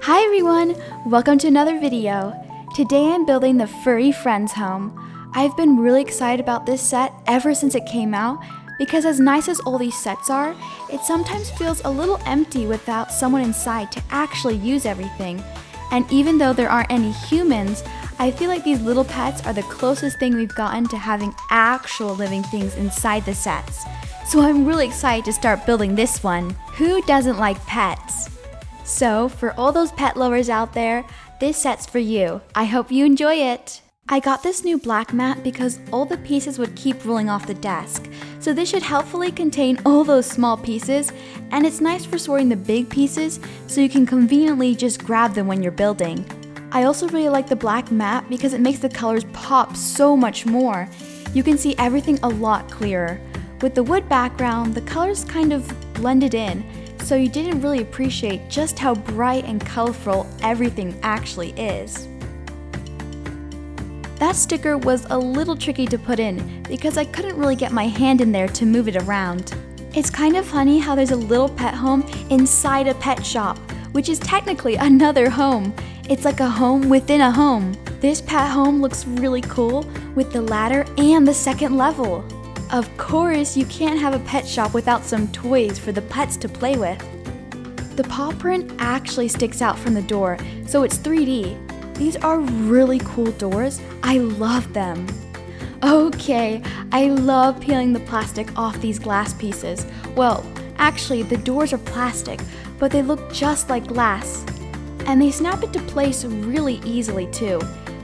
Hi everyone! Welcome to another video. Today I'm building the Furry Friends Home. I've been really excited about this set ever since it came out because as nice as all these sets are, it sometimes feels a little empty without someone inside to actually use everything. And even though there aren't any humans, I feel like these little pets are the closest thing we've gotten to having actual living things inside the sets. So I'm really excited to start building this one. Who doesn't like pets? So for all those pet lovers out there, this set's for you. I hope you enjoy it. I got this new black mat because all the pieces would keep rolling off the desk. So this should helpfully contain all those small pieces, and it's nice for sorting the big pieces so you can conveniently just grab them when you're building. I also really like the black mat because it makes the colors pop so much more. You can see everything a lot clearer. With the wood background, the colors kind of blended in, so you didn't really appreciate just how bright and colorful everything actually is. That sticker was a little tricky to put in because I couldn't really get my hand in there to move it around. It's kind of funny how there's a little pet home inside a pet shop, which is technically another home. It's like a home within a home. This pet home looks really cool with the ladder and the second level. Of course, you can't have a pet shop without some toys for the pets to play with. The paw print actually sticks out from the door, so it's 3D. These are really cool doors. I love them. Okay, I love peeling the plastic off these glass pieces. Well, actually, the doors are plastic, but they look just like glass. And they snap into place really easily too.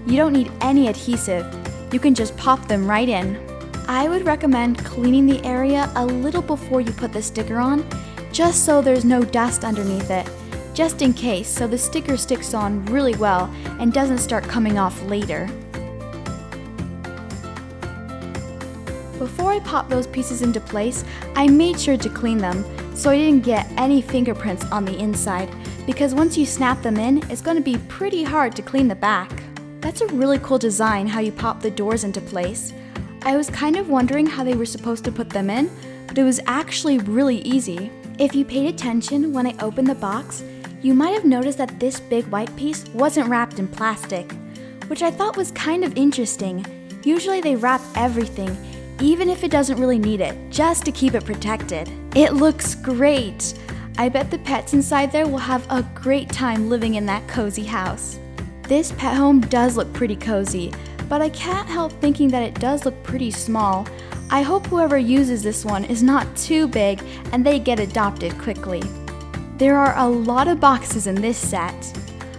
You don't need any adhesive. You can just pop them right in. I would recommend cleaning the area a little before you put the sticker on, just so there's no dust underneath it, just in case, so the sticker sticks on really well and doesn't start coming off later. Before I popped those pieces into place, I made sure to clean them so I didn't get any fingerprints on the inside, because once you snap them in, it's going to be pretty hard to clean the back. That's a really cool design how you pop the doors into place. I was kind of wondering how they were supposed to put them in, but it was actually really easy. If you paid attention when I opened the box, you might have noticed that this big white piece wasn't wrapped in plastic, which I thought was kind of interesting. Usually they wrap everything, even if it doesn't really need it, just to keep it protected. It looks great! I bet the pets inside there will have a great time living in that cozy house. This pet home does look pretty cozy, but I can't help thinking that it does look pretty small. I hope whoever uses this one is not too big and they get adopted quickly. There are a lot of boxes in this set.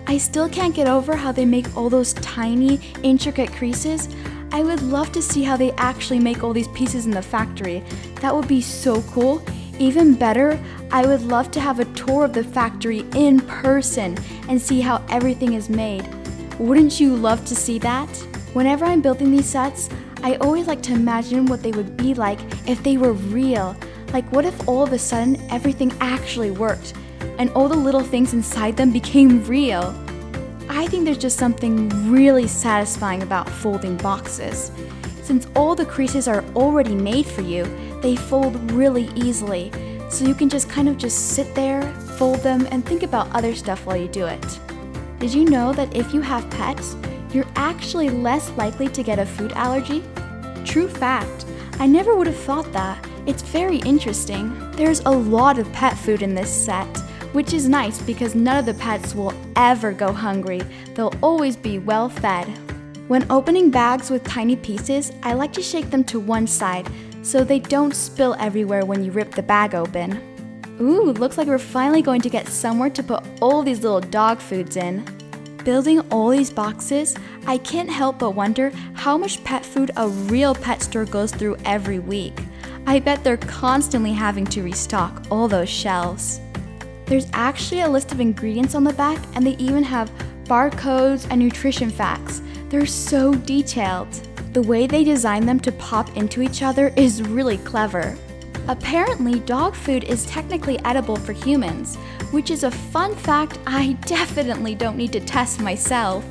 I still can't get over how they make all those tiny, intricate creases. I would love to see how they actually make all these pieces in the factory. That would be so cool. Even better, I would love to have a tour of the factory in person and see how everything is made. Wouldn't you love to see that? Whenever I'm building these sets, I always like to imagine what they would be like if they were real. Like what if all of a sudden everything actually worked and all the little things inside them became real? I think there's just something really satisfying about folding boxes. Since all the creases are already made for you, they fold really easily. So you can just sit there, fold them, and think about other stuff while you do it. Did you know that if you have pets, you're actually less likely to get a food allergy? True fact. I never would have thought that. It's very interesting. There's a lot of pet food in this set, which is nice because none of the pets will ever go hungry. They'll always be well fed. When opening bags with tiny pieces, I like to shake them to one side so they don't spill everywhere when you rip the bag open. Ooh, looks like we're finally going to get somewhere to put all these little dog foods in. Building all these boxes, I can't help but wonder how much pet food a real pet store goes through every week. I bet they're constantly having to restock all those shelves. There's actually a list of ingredients on the back, and they even have barcodes and nutrition facts. They're so detailed. The way they design them to pop into each other is really clever. Apparently, dog food is technically edible for humans, which is a fun fact I definitely don't need to test myself.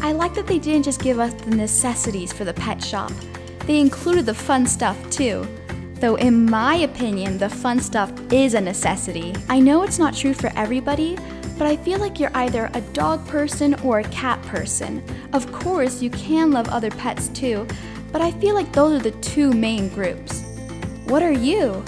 I like that they didn't just give us the necessities for the pet shop. They included the fun stuff too. Though in my opinion, the fun stuff is a necessity. I know it's not true for everybody, but I feel like you're either a dog person or a cat person. Of course, you can love other pets too, but I feel like those are the two main groups. What are you?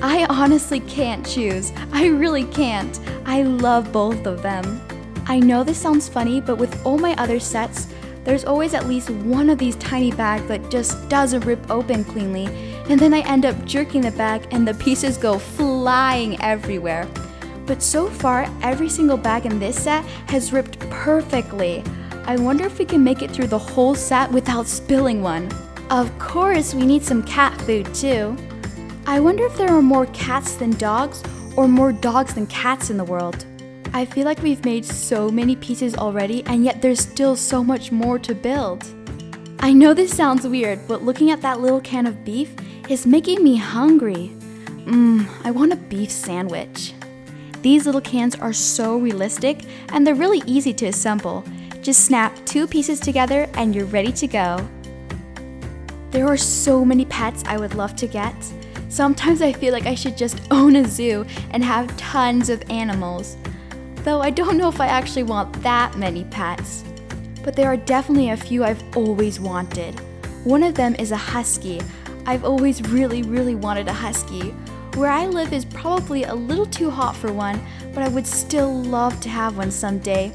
I honestly can't choose. I really can't. I love both of them. I know this sounds funny, but with all my other sets, there's always at least one of these tiny bags that just doesn't rip open cleanly, and then I end up jerking the bag and the pieces go flying everywhere. But so far, every single bag in this set has ripped perfectly. I wonder if we can make it through the whole set without spilling one. Of course, we need some cat food too. I wonder if there are more cats than dogs, or more dogs than cats in the world. I feel like we've made so many pieces already, and yet there's still so much more to build. I know this sounds weird, but looking at that little can of beef is making me hungry. I want a beef sandwich. These little cans are so realistic, and they're really easy to assemble. Just snap 2 pieces together and you're ready to go. There are so many pets I would love to get. Sometimes I feel like I should just own a zoo and have tons of animals. Though I don't know if I actually want that many pets. But there are definitely a few I've always wanted. One of them is a husky. I've always really wanted a husky. Where I live is probably a little too hot for one, but I would still love to have one someday.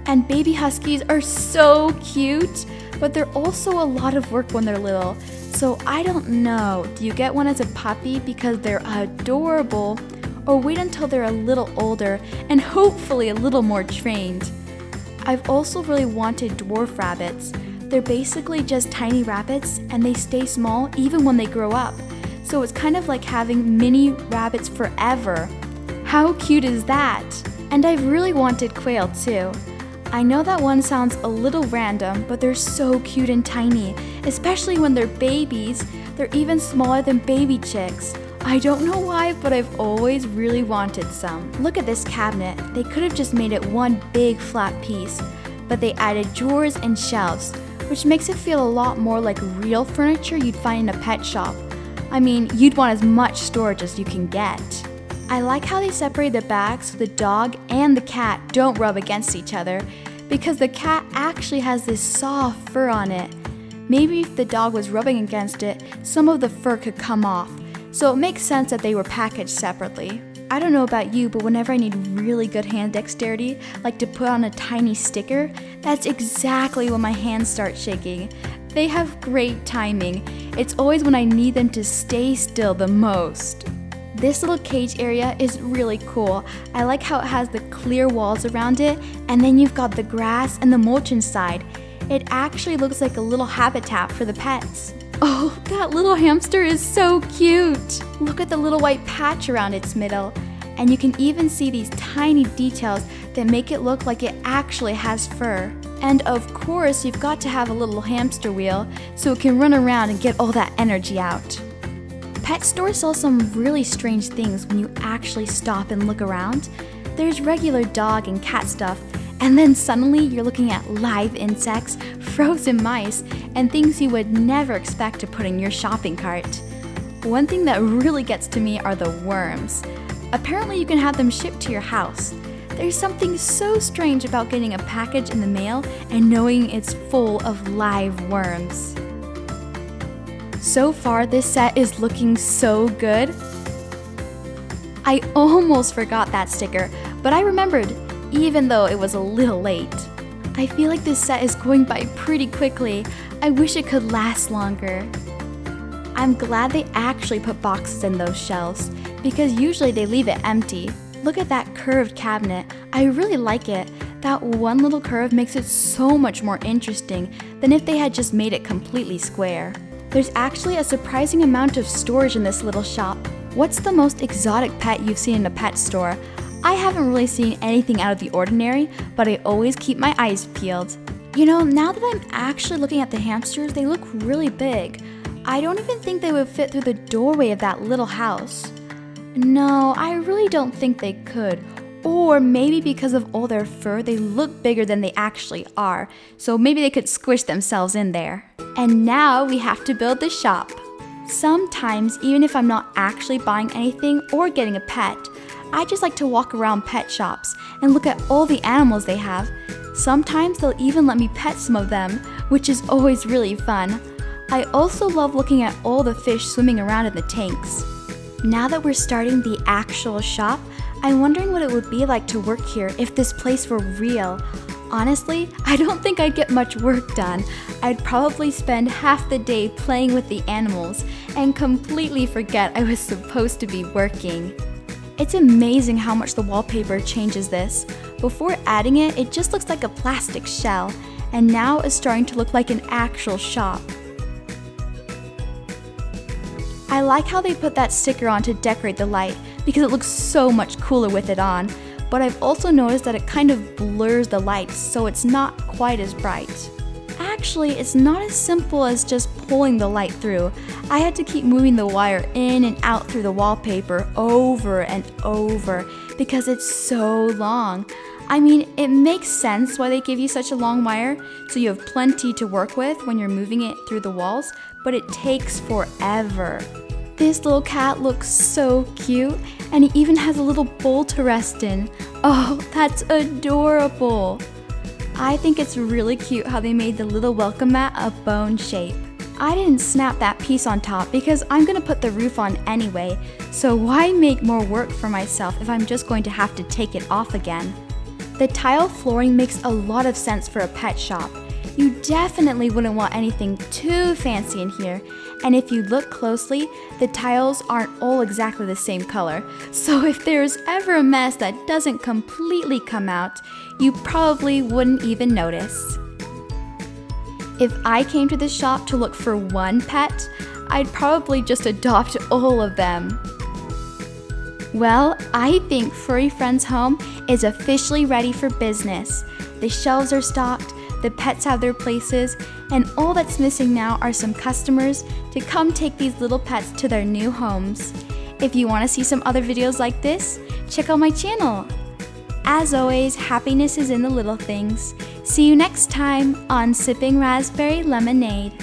And baby huskies are so cute, but they're also a lot of work when they're little. So I don't know, do you get one as a puppy because they're adorable, or wait until they're a little older and hopefully a little more trained? I've also really wanted dwarf rabbits. They're basically just tiny rabbits and they stay small even when they grow up. So it's kind of like having mini rabbits forever. How cute is that? And I've really wanted quail too. I know that one sounds a little random, but they're so cute and tiny, especially when they're babies. They're even smaller than baby chicks. I don't know why, but I've always really wanted some. Look at this cabinet. They could have just made it one big flat piece, but they added drawers and shelves, which makes it feel a lot more like real furniture you'd find in a pet shop. I mean, you'd want as much storage as you can get. I like how they separate the bags so the dog and the cat don't rub against each other, because the cat actually has this soft fur on it. Maybe if the dog was rubbing against it, some of the fur could come off, so it makes sense that they were packaged separately. I don't know about you, but whenever I need really good hand dexterity, like to put on a tiny sticker, that's exactly when my hands start shaking. They have great timing. It's always when I need them to stay still the most. This little cage area is really cool. I like how it has the clear walls around it, and then you've got the grass and the mulch inside. It actually looks like a little habitat for the pets. Oh, that little hamster is so cute! Look at the little white patch around its middle. And you can even see these tiny details that make it look like it actually has fur. And of course, you've got to have a little hamster wheel so it can run around and get all that energy out. Pet stores sell some really strange things when you actually stop and look around. There's regular dog and cat stuff, and then suddenly you're looking at live insects, frozen mice, and things you would never expect to put in your shopping cart. One thing that really gets to me are the worms. Apparently you can have them shipped to your house. There's something so strange about getting a package in the mail and knowing it's full of live worms. So far, this set is looking so good. I almost forgot that sticker, but I remembered, even though it was a little late. I feel like this set is going by pretty quickly. I wish it could last longer. I'm glad they actually put boxes in those shelves, because usually they leave it empty. Look at that curved cabinet. I really like it. That one little curve makes it so much more interesting than if they had just made it completely square. There's actually a surprising amount of storage in this little shop. What's the most exotic pet you've seen in a pet store? I haven't really seen anything out of the ordinary, but I always keep my eyes peeled. You know, now that I'm actually looking at the hamsters, they look really big. I don't even think they would fit through the doorway of that little house. No, I really don't think they could. Or maybe because of all their fur, they look bigger than they actually are, so maybe they could squish themselves in there. And now we have to build the shop. Sometimes, even if I'm not actually buying anything or getting a pet, I just like to walk around pet shops and look at all the animals they have. Sometimes they'll even let me pet some of them, which is always really fun. I also love looking at all the fish swimming around in the tanks. Now that we're starting the actual shop, I'm wondering what it would be like to work here if this place were real. Honestly, I don't think I'd get much work done. I'd probably spend half the day playing with the animals and completely forget I was supposed to be working. It's amazing how much the wallpaper changes this. Before adding it, it just looks like a plastic shell, and now it's starting to look like an actual shop. I like how they put that sticker on to decorate the light because it looks so much cooler with it on, but I've also noticed that it kind of blurs the lights so it's not quite as bright. Actually, it's not as simple as just pulling the light through. I had to keep moving the wire in and out through the wallpaper over and over because it's so long. I mean, it makes sense why they give you such a long wire, so you have plenty to work with when you're moving it through the walls, but it takes forever. This little cat looks so cute, and he even has a little bowl to rest in. Oh, that's adorable! I think it's really cute how they made the little welcome mat a bone shape. I didn't snap that piece on top because I'm going to put the roof on anyway, so why make more work for myself if I'm just going to have to take it off again? The tile flooring makes a lot of sense for a pet shop. You definitely wouldn't want anything too fancy in here, and if you look closely, the tiles aren't all exactly the same color, so if there's ever a mess that doesn't completely come out, you probably wouldn't even notice. If I came to this shop to look for one pet, I'd probably just adopt all of them. Well, I think Furry Friends Home is officially ready for business. The shelves are stocked, the pets have their places, and all that's missing now are some customers to come take these little pets to their new homes. If you want to see some other videos like this, check out my channel. As always, happiness is in the little things. See you next time on Sipping Raspberry Lemonade.